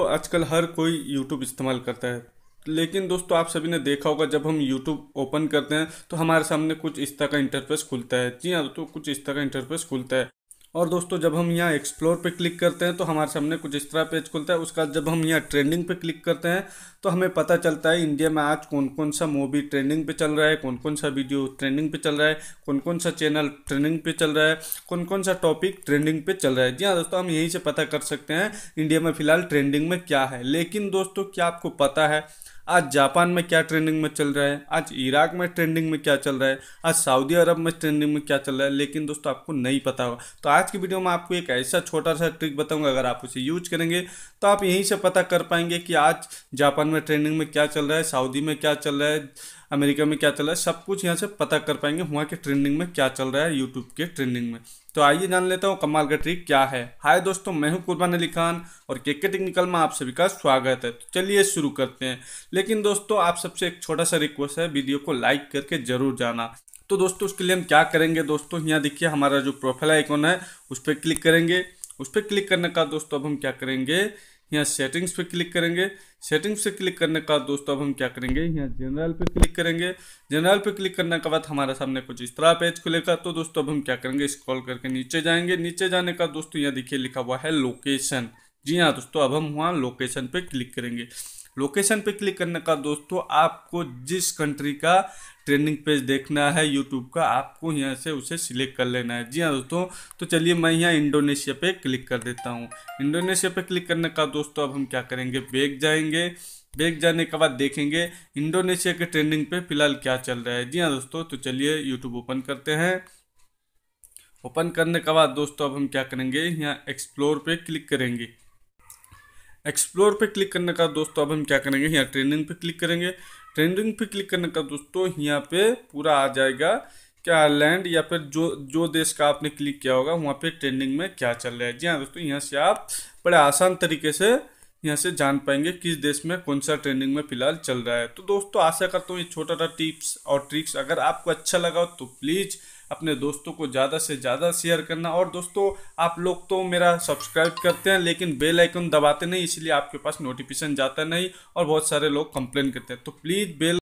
आजकल हर कोई YouTube इस्तेमाल करता है। लेकिन दोस्तों आप सभी ने देखा होगा, जब हम YouTube ओपन करते हैं तो हमारे सामने कुछ इस तरह का इंटरफेस खुलता है। जी हाँ दोस्तों, कुछ इस तरह का इंटरफेस खुलता है। और दोस्तों जब हम यहाँ एक्सप्लोर पे क्लिक करते हैं तो हमारे सामने कुछ इस तरह पेज खुलता है। उसका जब हम यहाँ ट्रेंडिंग पे क्लिक करते हैं तो हमें पता चलता है इंडिया में आज कौन कौन सा मूवी ट्रेंडिंग पे चल रहा है, कौन कौन सा वीडियो ट्रेंडिंग पे चल रहा है, कौन कौन सा चैनल ट्रेंडिंग पे चल रहा है, कौन कौन सा टॉपिक ट्रेंडिंग पे चल रहा है। जी हाँ दोस्तों, हम यहीं से पता कर सकते हैं इंडिया में फिलहाल ट्रेंडिंग में क्या है। लेकिन दोस्तों क्या आपको पता है आज जापान में क्या ट्रेंडिंग में चल रहा है, आज इराक में ट्रेंडिंग में क्या चल रहा है, आज सऊदी अरब में ट्रेंडिंग में क्या चल रहा है? लेकिन दोस्तों आपको नहीं पता होगा। तो आज की वीडियो में आपको एक ऐसा छोटा सा ट्रिक बताऊंगा, अगर आप उसे यूज करेंगे तो आप यहीं से पता कर पाएंगे कि आज जापान में ट्रेंडिंग में क्या चल रहा है, सऊदी में क्या चल रहा है, अमेरिका में क्या चल रहा है। सब कुछ यहाँ से पता कर पाएंगे वहाँ के ट्रेंडिंग में क्या चल रहा है, यूट्यूब के ट्रेंडिंग में। तो आइए जान लेता हूँ कमाल का ट्रिक क्या है। हाय दोस्तों, मैं हूँ कुर्बान अली खान और के टेक्निकल में आप सभी का स्वागत है। तो चलिए शुरू करते हैं। लेकिन दोस्तों आप सबसे एक छोटा सा रिक्वेस्ट है, वीडियो को लाइक करके जरूर जाना। तो दोस्तों उसके लिए हम क्या करेंगे, दोस्तों यहाँ देखिए हमारा जो प्रोफाइल आइकॉन है उस पर क्लिक करेंगे। उस पर क्लिक करने का दोस्तों अब हम क्या करेंगे, यहाँ सेटिंग्स पे क्लिक करेंगे। सेटिंग्स पे क्लिक करने का दोस्तों अब हम क्या करेंगे, यहाँ जनरल पे क्लिक करेंगे। जनरल पे क्लिक करने के बाद हमारे सामने कुछ इस तरह पेज खुलेगा। तो दोस्तों अब हम क्या करेंगे, स्क्रॉल करके नीचे जाएंगे। नीचे जाने का दोस्तों यहाँ देखिए लिखा हुआ है लोकेशन। जी हाँ दोस्तों, अब हम वहाँ लोकेशन पे क्लिक करेंगे। लोकेशन पे क्लिक करने का दोस्तों आपको जिस कंट्री का ट्रेंडिंग पेज देखना है यूट्यूब का, आपको यहाँ से उसे सिलेक्ट कर लेना है। जी हाँ दोस्तों, तो चलिए मैं यहाँ इंडोनेशिया पे क्लिक कर देता हूँ। इंडोनेशिया पे क्लिक करने का दोस्तों अब हम क्या करेंगे, बैक जाएंगे। बैक जाने के बाद देखेंगे इंडोनेशिया के ट्रेंडिंग पे फिलहाल क्या चल रहा है। जी हाँ दोस्तों, तो चलिए यूट्यूब ओपन करते हैं। ओपन करने के बाद दोस्तों अब हम क्या करेंगे, यहाँ एक्सप्लोर पे क्लिक करेंगे। एक्सप्लोर पे क्लिक करने का दोस्तों अब हम क्या करेंगे, यहाँ ट्रेंडिंग पे क्लिक करेंगे। ट्रेंडिंग पे क्लिक करने का दोस्तों यहाँ पे पूरा आ जाएगा क्या लैंड या फिर जो जो देश का आपने क्लिक किया होगा वहाँ पे ट्रेंडिंग में क्या चल रहा है। जी हाँ दोस्तों, यहाँ से आप बड़े आसान तरीके से यहाँ से जान पाएंगे किस देश में कौन सा ट्रेंडिंग में फिलहाल चल रहा है। तो दोस्तों आशा करता हूँ ये छोटा सा टिप्स और ट्रिक्स अगर आपको अच्छा लगा हो तो प्लीज़ अपने दोस्तों को ज़्यादा से ज़्यादा शेयर करना। और दोस्तों आप लोग तो मेरा सब्सक्राइब करते हैं लेकिन बेल आइकन दबाते नहीं, इसलिए आपके पास नोटिफिकेशन जाता नहीं और बहुत सारे लोग कंप्लेन करते हैं। तो प्लीज़ बेल